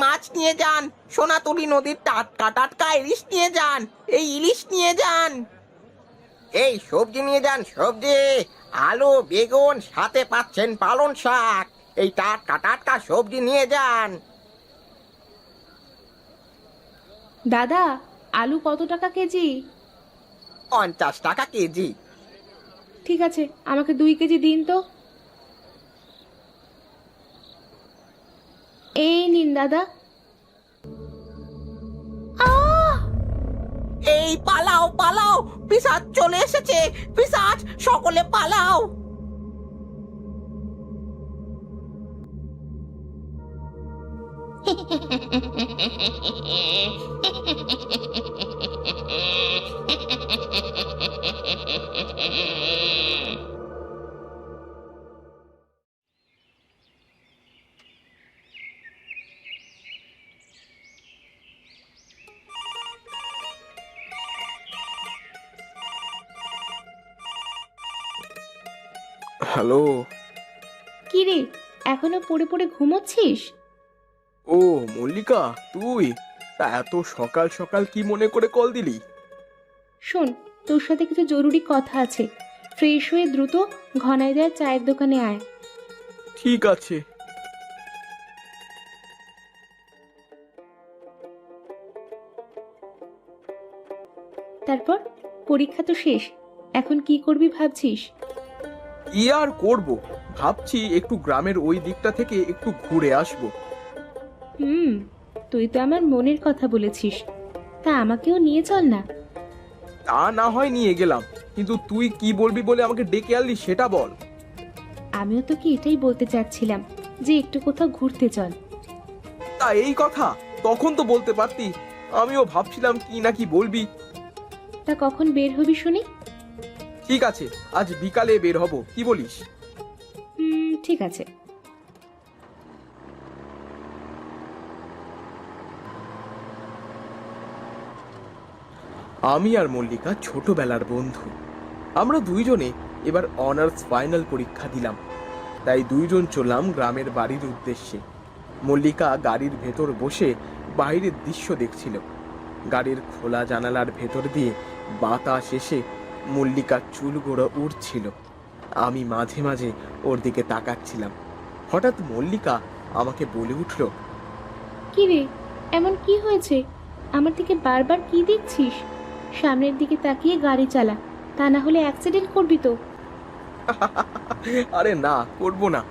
মাছ নিয়ে যান, সোনাতলি নদীর টাটকা টাটকা ইলিশ নিয়ে যান, এই ইলিশ নিয়ে যান। এই সবজি নিয়ে যান, সবজি, আলু, বেগুন, সাথে পাচ্ছেন পালং শাক। এই টাটকা টাটকা সবজি নিয়ে যান। দাদা, আলু কত টাকা কেজি? 50 টাকা কেজি। ঠিক আছে, আমাকে 2 কেজি দিন তো। এই নিন দাদা। এই পালাও পালাও, পিশাচ চলে এসেছে, পিশাচ, সকলে পালাও। হ্যালো। কি রে, এখনো পড়ে পড়ে ঘুমোচ্ছিস? ও মল্লিকা, তুই? তা এত সকাল সকাল কি মনে করে কল দিলি? শোন, তোর সাথে কিছু জরুরি কথা আছে। ফ্রেশ হয়ে দ্রুত ঘনাইদার চায়ের দোকানে আয়। ঠিক আছে। তারপর পরীক্ষা তো শেষ, এখন কি করবি ভাবছিস? কি আর করব, ভাবছি একটু গ্রামের ওই দিকটা থেকে একটু ঘুরে আসব। তুই তো আমার মনের কথা বলেছিস, তা আমাকেও নিয়ে চল না। তা না হয় নিয়ে গেলাম, কিন্তু তুই কি বলবি বলে আমাকে ডেকে আনলি সেটা বল। আমিও তোকে এটাই বলতে চাচ্ছিলাম যে একটু কোথাও ঘুরতে চল। তা এই কথা তখন তো বলতে পারতি, আমিও ভাবছিলাম কি না কি বলবি। তা কখন বের হবি শুনি? ঠিক আছে, আজ বিকালে বের হব, কি বলিস? ঠিক আছে। আমি আর মল্লিকা ছোটবেলার বন্ধু। আমরা দুইজনে এবার অনার্স ফাইনাল পরীক্ষা দিলাম, তাই দুইজন চললাম গ্রামের বাড়ির উদ্দেশ্যে। মল্লিকা গাড়ির ভেতর বসে বাইরের দৃশ্য দেখছিল। গাড়ির খোলা জানালার ভেতর দিয়ে বাতাস এসে মল্লিকার চুলগুলো উড়ছিল। আমি মাঝে মাঝে ওর দিকে তাকাচ্ছিলাম। হঠাৎ মল্লিকা আমাকে বলে উঠল, কি রে, এমন কি হয়েছে? আমার দিকে বারবার কি দেখছিস? সামনের দিকে তাকিয়ে গাড়ি চালা, তা না হলে অ্যাক্সিডেন্ট করবি তো। আরে না, করব না।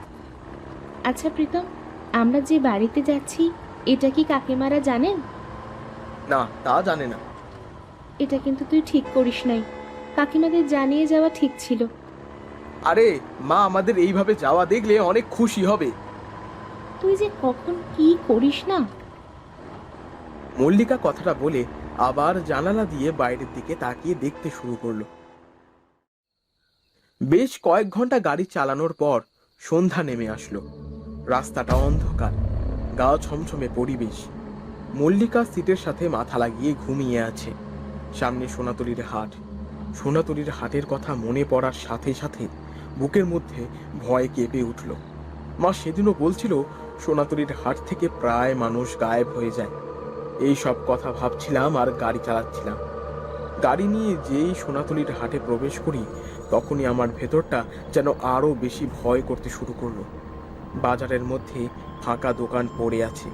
আচ্ছা প্রীতম, আমরা যে বাড়িতে যাচ্ছি এটা কি কাকিমারা জানেন? না, তা জানে না। এটা কিন্তু তুই ঠিক করিস নাই, কাকিমাদের জানিয়ে যাওয়া ঠিক ছিল। আরে মা আমাদের এইভাবে যাওয়া দেখলে অনেক খুশি হবে। তুই যে কখন কি করিস না। মল্লিকা কথাটা বলে আবার জানালা দিয়ে বাইরের দিকে তাকিয়ে দেখতে শুরু করলো। বেশ কয়েক ঘন্টা গাড়ি চালানোর পর সন্ধ্যা নেমে আসলো। রাস্তাটা অন্ধকার, গা ছমছমে পরিবেশ। মল্লিকা সিটের সাথে মাথা লাগিয়ে ঘুমিয়ে আছে। সামনে সোনাতলির হাট। সোনাতলির হাটের কথা মনে পড়ার সাথে সাথে বুকের মধ্যে ভয় কেঁপে উঠল। মা সেদিনও বলছিল সোনাতলির হাট থেকে প্রায় মানুষ গায়েব হয়ে যায়। এই সব কথা ভাবছিলাম আর গাড়ি চালাচ্ছিলাম। গাড়ি নিয়ে যেই সোনাতলির হাটে প্রবেশ করি তখনই আমার ভেতরটা যেন আরো বেশি ভয় করতে শুরু করলো। বাজারের মধ্যে ফাঁকা দোকান পড়ে আছে।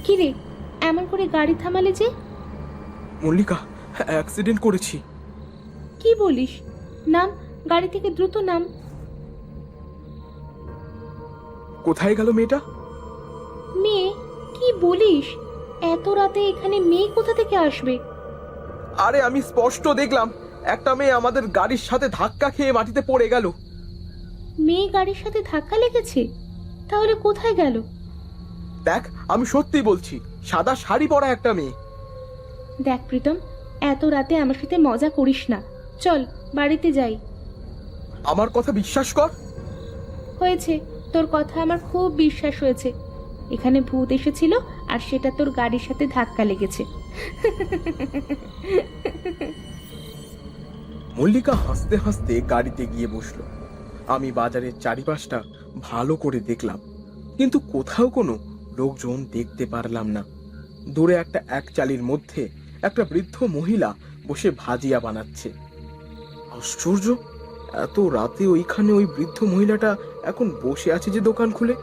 কি রে, এমন করে গাড়ি থামালে যে? মল্লিকা, অ্যাক্সিডেন্ট করেছি। কি বলিস? নাম, গাড়ি থেকে দ্রুত নাম। কোথায় গেল মেয়েটা? মেয়ে? কি বলিস? এত রাতে এখানে মেয়ে কোথা থেকে আসবে? আরে আমি স্পষ্ট দেখলাম একটা মেয়ে আমাদের গাড়ির সাথে ধাক্কা খেয়ে মাটিতে পড়ে গেল। মেয়ে গাড়ির সাথে ধাক্কা লেগেছে? তাহলে কোথায় গেল? দেখ, আমি সত্যি বলছি, সাদা শাড়ি পরা একটা মেয়ে। দেখ প্রীতম, এত রাতে আমার সাথে মজা করিস না, চল বাড়িতে যাই। আমার কথা বিশ্বাস কর। হয়েছে, তোর কথা আমার খুব বিশ্বাস হয়েছে। এখানে ভূত এসেছিল আর সেটা তোর গাড়ির সাথে ধাক্কা লেগেছে। মল্লিকা হাসতে হাসতে গাড়িতে গিয়ে বসলো। আমি বাজারের চারিপাশটা ভালো করে দেখলাম, কিন্তু কোথাও কোনো লোকজন দেখতে পারলাম না। দূরে একটা একচালির মধ্যে একটা বৃদ্ধ মহিলা বসে ভাজিয়া বানাচ্ছে। আশ্চর্য, এত রাতে ওইখানে ওই বৃদ্ধ মহিলাটা এখন বসে আছে যে দোকান খুলে।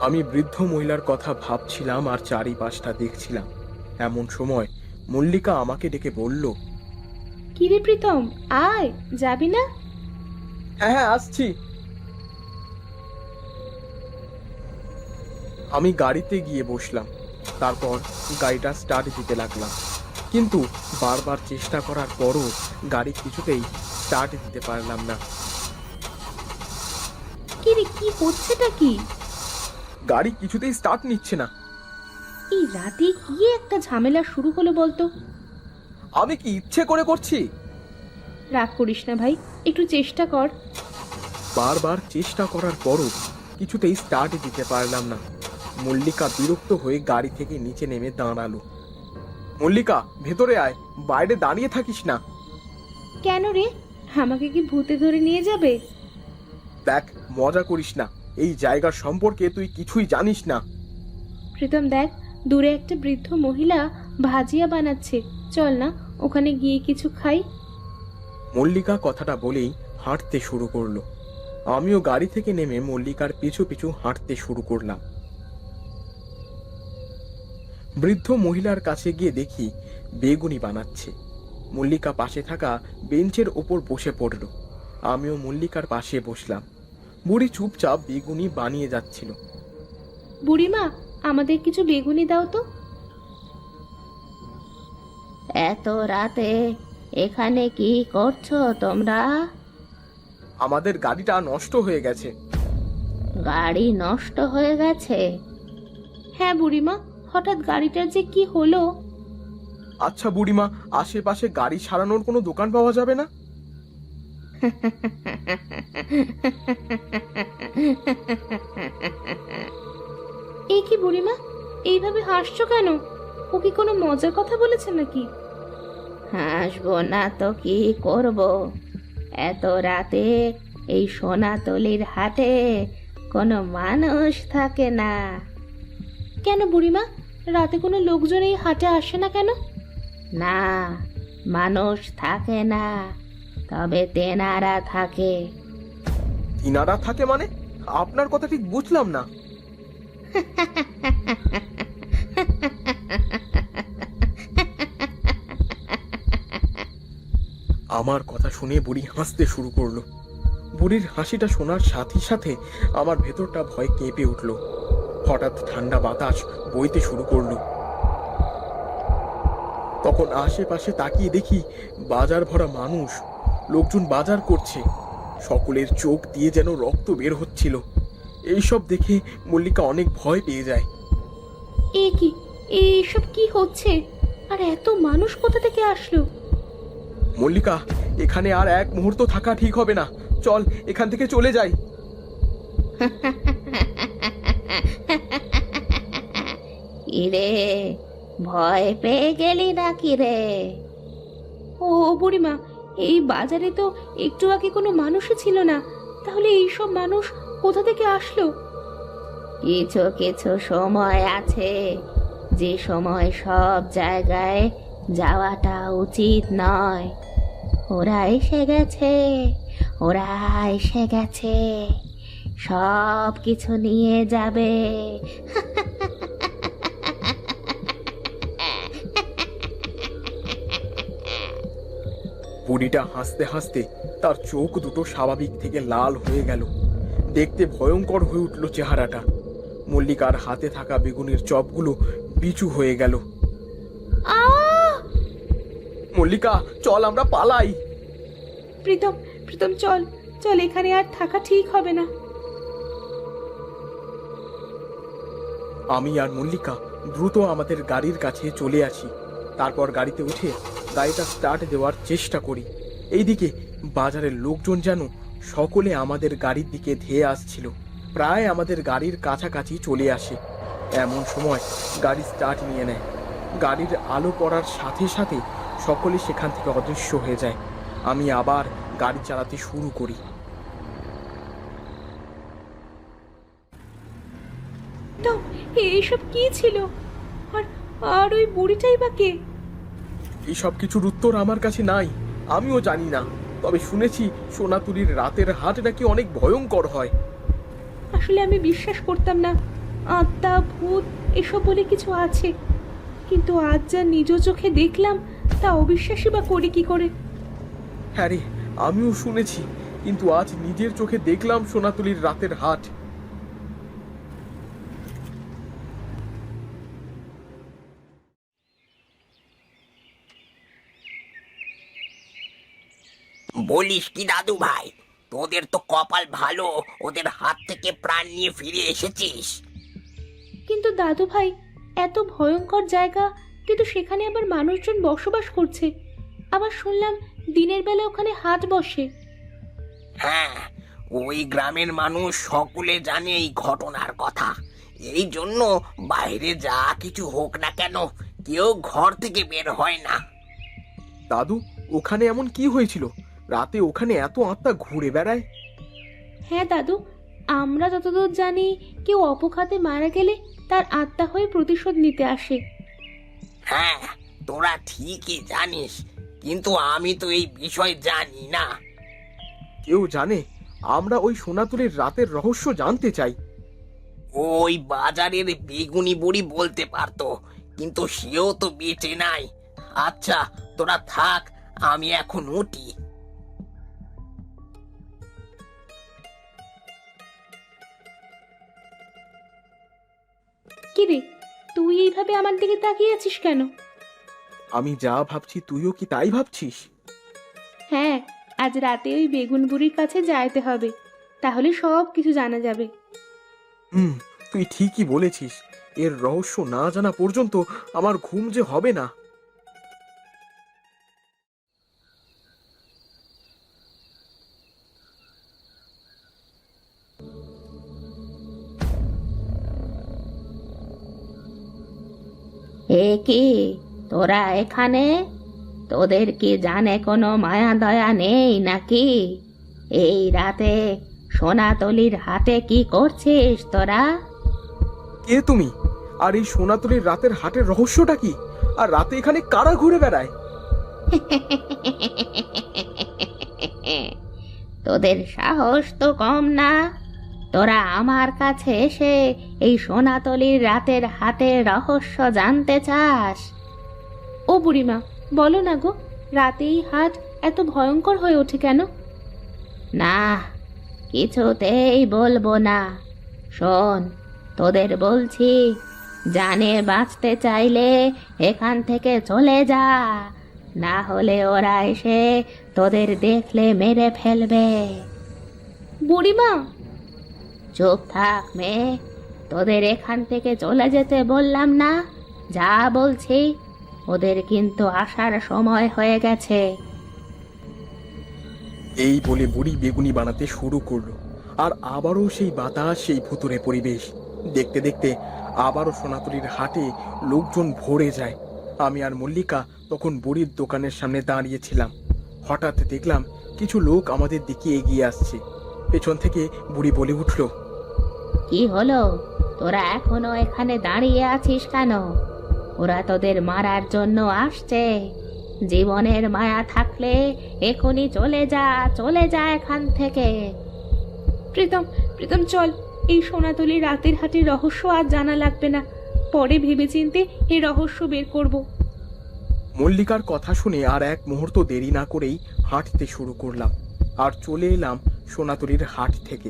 আমি বৃদ্ধ মহিলার কথা ভাবছিলাম আর চারিপাশটা দেখছিলাম। এমন সময় মল্লিকা আমাকে ডেকে বলল, কিরে প্রীতম, আয়, যাবি না? হ্যাঁ হ্যাঁ আসছি। আমি গাড়িতে গিয়ে বসলাম, তারপর গাড়িটা স্টার্ট দিতে লাগলাম, কিন্তু বারবার চেষ্টা করার পরও গাড়ি কিছুতেই স্টার্ট দিতে পারলাম না। কিরে, কি হচ্ছেটা কি? গাড়ি কিছুতেই স্টার্ট নিচ্ছে না। এই রাতে কি একটা ঝামেলা শুরু হলো বলতো? আমি কি ইচ্ছে করে করছি? রাগ করিস না ভাই, একটু চেষ্টা কর। বারবার চেষ্টা করার পরও কিছুতেই স্টার্ট দিতে পারলাম না। মল্লিকা বিরক্ত হয়ে গাড়ি থেকে নিচে নেমে দাঁড়ালো। মল্লিকা, ভেতরে আয়, বাইরে দাঁড়িয়ে থাকিস না। কেন রে, আমাকে কি ভূতে ধরে নিয়ে যাবে? দেখ, মজা করিস না, এই জায়গার সম্পর্কে তুই কিছুই জানিস না। প্রীতম দেখ, দূরে একটা বৃদ্ধ মহিলা ভাজিয়া বানাচ্ছে, চল না ওখানে গিয়ে কিছু খাই। মল্লিকা কথাটা বলেই হাঁটতে শুরু করলো। আমিও গাড়ি থেকে নেমে মল্লিকার পিছু পিছু হাঁটতে শুরু করলাম। বৃদ্ধ মহিলার কাছে গিয়ে দেখি বেগুনি বানাচ্ছে। মল্লিকা পাশে থাকা বেঞ্চের ওপর বসে পড়ল। আমিও মল্লিকার পাশে বসলাম। বুড়ি চুপচাপ বেগুনি বানিয়ে যাচ্ছিল। বুড়িমা, আমাদের কিছু বেগুনি দাও তো। এত রাতে এখানে কি করছো তোমরা? আমাদের গাড়িটা নষ্ট হয়ে গেছে। গাড়ি নষ্ট হয়ে গেছে? হ্যাঁ বুড়িমা, হঠাৎ গাড়িটার যে কি হলো। আচ্ছা বুড়িমা, আশেপাশে গাড়ি সারানোর কোনো দোকান পাওয়া যাবে না? এই কি বুড়িমা, এইভাবে হাসছো কেন? ও কি কোনো মজার কথা বলেছে নাকি? হাসবো না তো কি করব? এত রাতে এই সোনাতলির হাটে কোনো মানুষ থাকে না। কেন বুড়িমা, রাতে কোনো লোকজন এই হাটে আসে না কেন? না, মানুষ থাকে না, তবে তেনারা থাকে। তিনারা থাকে মানে? আপনার কথা ঠিক বুঝলাম না। আমার কথা শুনে বুড়ি হাসতে শুরু করলো। বুড়ির হাসিটা শোনার সাথে সাথে আমার ভেতরটা ভয় কেঁপে উঠল। হঠাৎ ঠান্ডা বাতাস বইতে শুরু করলো। তখন আশেপাশে তাকিয়ে দেখি বাজার ভরা মানুষ, লোকজন বাজার করছে। সকলের চোখ দিয়ে যেন রক্ত বের হচ্ছিল। এইসব দেখে মল্লিকা অনেক ভয় পেয়ে যায়। এ কি, এইসব কি হচ্ছে? আর এত মানুষ কোথা থেকে আসলো? মল্লিকা, এখানে আর এক মুহূর্ত থাকা ঠিক হবে না, চল এখান থেকে চলে যাই। কিরে, ভয় পেয়ে গেলি নাকি রে? ও বুড়িমা, এই বাজারে তো একটু আগে কোনো মানুষই ছিল না, তাহলে এইসব মানুষ কোথা থেকে আসলো? কিছু কিছু সময় আছে যে সময় সব জায়গায় যাওয়াটা উচিত নয়। ওরা এসে গেছে, ওরা এসে গেছে, সব কিছু নিয়ে যাবে। বুড়িটা হাসতে হাসতে তার চোখ দুটো স্বাভাবিক থেকে লাল হয়ে গেল। দেখতে ভয়ঙ্কর হয়ে উঠল চেহারাটা। মল্লিকার হাতে থাকা বেগুনের চপগুলো বিচু হয়ে গেল। মল্লিকা, চল আমরা পালাই। প্রীতম, প্রীতম চল, চল, এখানে আর থাকা ঠিক হবে না। আমি আর মল্লিকা দ্রুত আমাদের গাড়ির কাছে চলে আসি। তারপর গাড়িতে উঠে গাড়িটা স্টার্ট দেওয়ার চেষ্টা করি। এইদিকে বাজারের লোকজন যেন সকলে আমাদের গাড়ির দিকে ধেয়ে আসছিল। প্রায় আমাদের গাড়ির কাছাকাছি চলে আসে। এমন সময় গাড়ি স্টার্ট নিয়ে নেয়। গাড়ির আলো পড়ার সাথে সাথে সকলে সেখান থেকে অদৃশ্য হয়ে যায়। আমি আবার গাড়ি চালাতে শুরু করি। এইসব কি ছিল? আর আর ওই বুড়িটাই বা কে? এইসব কিছুর উত্তর আমার কাছে নাই, আমিও জানি না। তবে শুনেছি সোনাতুলির রাতের হাট নাকি অনেক ভয়ঙ্কর হয়। আসলে আমি বিশ্বাস করতাম না আত্মা ভূত এসব বলে কিছু আছে, কিন্তু আজ যা নিজ চোখে দেখলাম তা অবিশ্বাসী বা করি কি করে। হ্যাঁ রে, আমিও শুনেছি, কিন্তু আজ নিজের চোখে দেখলাম সোনাতুলির রাতের হাট। বলিস কি দাদু ভাই, তোদের তো কপাল ভালো, ওদের হাত থেকে প্রাণ নিয়ে ফিরে এসেছিস। কিন্তু দাদু ভাই, এত ভয়ঙ্কর জায়গা, কিন্তু সেখানে আবার মানুষজন বসবাস করছে। আবার শুনলাম দিনের বেলা ওখানে হাট বসে। হ্যাঁ, ওই গ্রামের মানুষ সকলে জানে এই ঘটনার কথা। এই জন্য বাইরে যা কিছু হোক না কেন, কেউ ঘর থেকে বের হয় না। দাদু, ওখানে এমন কি হয়েছিল? রাতে ওখানে এত আত্মা ঘুরে বেড়ায়। হ্যাঁ দাদু, আমরা যতদূর জানি কেউ অপঘাতে মারা গেলে তার আত্মা হয়ে প্রতিশোধ নিতে আসে। হ্যাঁ, তোরা ঠিকই জানিস, কিন্তু আমি তো এই বিষয় জানি না। কেউ জানে? আমরা ওই সোনাতুলির রাতের রহস্য জানতে চাই। ওই বাজারের বেগুনি বুড়ি বলতে পারতো, কিন্তু সেও তো বেঁচে নাই। আচ্ছা, তোরা থাক, আমি এখন উঠি। কি রে, তুই এইভাবে আমার দিকে তাকিয়ে আছিস কেন? আমি যা ভাবছি তুইও কি তাই ভাবছিস? হ্যাঁ, আজ রাতে ওই বেগুন বুড়ির কাছে যাইতে হবে, তাহলে সব কিছু জানা যাবে। তুই ঠিকই বলেছিস। এর রহস্য না জানা পর্যন্ত আমার ঘুম যে হবে না। এ কি, তোরা এখানে? তোদের কি জানে কোনো মায়া দয়া নেই নাকি? এই রাতে সোনাতলির হাটে কি করছিস তোরা? কে তুমি? আর এই সোনাতুলির রাতের হাটের রহস্যটা কি? আর রাতে এখানে কারা ঘুরে বেড়ায়? তোদের সাহস তো কম না? তোরা আমার কাছে এসে এই সোনাতলির রাতের হাটের রহস্য জানতে চাস? ও বুড়িমা, বলো না গো, রাতেই হাট এত ভয়ঙ্কর হয়ে ওঠে কেন? না, কিছুতেই বলবো না। শোন, তোদের বলছি, জানে বাঁচতে চাইলে এখান থেকে চলে যা, না হলে ওরা এসে তোদের দেখলে মেরে ফেলবে। বুড়িমা! চুপ থাক মেয়ে, তোদের এখান থেকে চলে যেতে বললাম না? যা বলছি, ওদের কিন্তু আসার সময় হয়ে গেছে। এই বলে বুড়ি বেগুনি বানাতে শুরু করলো। আর আবারও সেই বাতাস, সেই ভুতুরে পরিবেশ। দেখতে দেখতে আবারও সোনাতুলির হাটে লোকজন ভরে যায়। আমি আর মল্লিকা তখন বুড়ির দোকানের সামনে দাঁড়িয়েছিলাম। হঠাৎ দেখলাম কিছু লোক আমাদের দিকে এগিয়ে আসছে। পেছন থেকে বুড়ি বলে উঠল, কি হলো? তোরা এখনো এখানে দাঁড়িয়ে আছিস কেন? ওরা তোদের মারার জন্য আসছে। জীবনের মায়া থাকলে এখনই চলে যা, চলে যা এখান থেকে। প্রীতম, প্রীতম চল, এই সোনাতলি রাতের হাটের রহস্য আজ জানা লাগবে না, পরে ভেবেচিন্তে এই রহস্য বের করব। মল্লিকার কথা শুনে আর এক মুহূর্ত দেরি না করেই হাঁটতে শুরু করলাম। আর চলে এলাম সোনাতুলির হাট থেকে।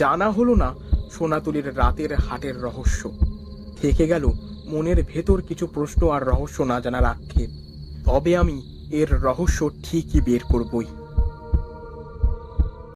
জানা হলো না সোনাতুলির রাতের হাটের রহস্য। থেকে গেল মনের ভেতর কিছু প্রশ্ন আর রহস্য না জানার আক্ষেপ। তবে আমি এর রহস্য ঠিকই বের করবই।